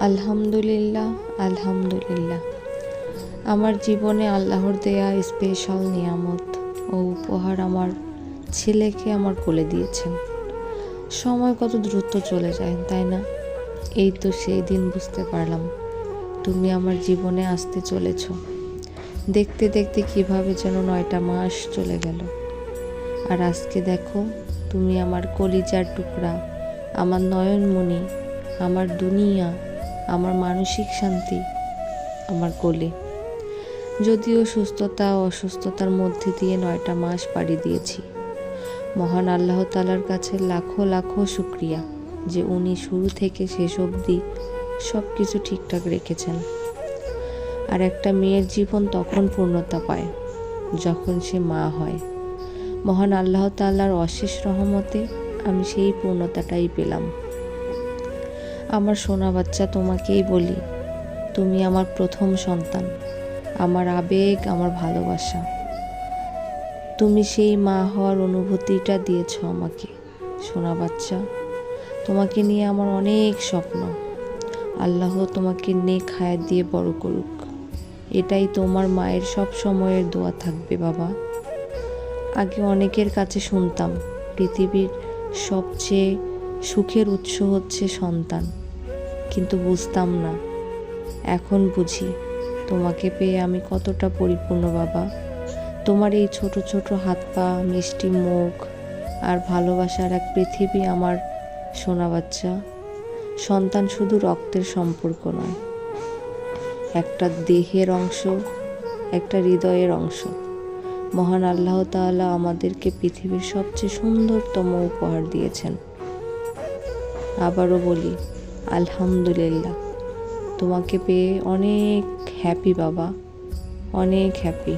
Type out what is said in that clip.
আলহামদুলিল্লাহ, আলহামদুলিল্লাহ। আমার জীবনে আল্লাহর দেয়া স্পেশাল নিয়ামত ও উপহার আমার ছেলেকে আমার কোলে দিয়েছেন। সময় কত দ্রুত চলে যায়, তাই না? এই তো সেই দিন বুঝতে পারলাম তুমি আমার জীবনে আসতে চলেছ। দেখতে দেখতে কিভাবে যেন 9টা মাস চলে গেল। আর আজকে দেখো, তুমি আমার কলিজার টুকরা, আমার নয়নমণি, আমার দুনিয়া, আমার মানসিক শান্তি আমার কোলে। যদিও সুস্থতা ও অসুস্থতার মধ্যে দিয়ে 9টা মাস পাড়ি দিয়েছি। মহান আল্লাহ তাআলার কাছে লাখো লাখো শুকরিয়া যে উনি শুরু থেকে শেষ অবধি সব কিছু ঠিকঠাক রেখেছেন। আর একটা মেয়ের জীবন তখন পূর্ণতা পায় যখন সে মা হয়। মহান আল্লাহ তাআলার অশেষ রহমতে আমি সেই পূর্ণতাটাই পেলাম। আমার সোনা বাচ্চা, তোমাকেই বলি, তুমি আমার প্রথম সন্তান, আমার আবেগ, আমার ভালোবাসা। তুমি সেই মা হওয়ার অনুভূতিটা দিয়েছ আমাকে। সোনা বাচ্চা, তোমাকে নিয়ে আমার অনেক স্বপ্ন। আল্লাহ তোমাকে নেক হায়াত দিয়ে বড় করুক, এটাই তোমার মায়ের সব সময়ের দোয়া থাকবে বাবা। আগে অনেকের কাছে শুনতাম পৃথিবীর সবচেয়ে সুখের উৎস হচ্ছে সন্তান, কিন্তু বুঝতাম না। এখন বুঝি তোমাকে পেয়ে আমি কতটা পরিপূর্ণ বাবা। তোমার এই ছোট ছোট হাত পা, মিষ্টি মুখ আর ভালোবাসার এক পৃথিবী আমার সোনা বাচ্চা। সন্তান শুধু রক্তের সম্পর্ক নয়, একটা দেহের অংশ, একটা হৃদয়ের অংশ। মহান আল্লাহ তাআলা আমাদেরকে পৃথিবীর সবচেয়ে সুন্দরতম উপহার দিয়েছেন। আবারও বলি আলহামদুলিল্লাহ। তোমাকে পেয়ে অনেক হ্যাপি বাবা, অনেক হ্যাপি।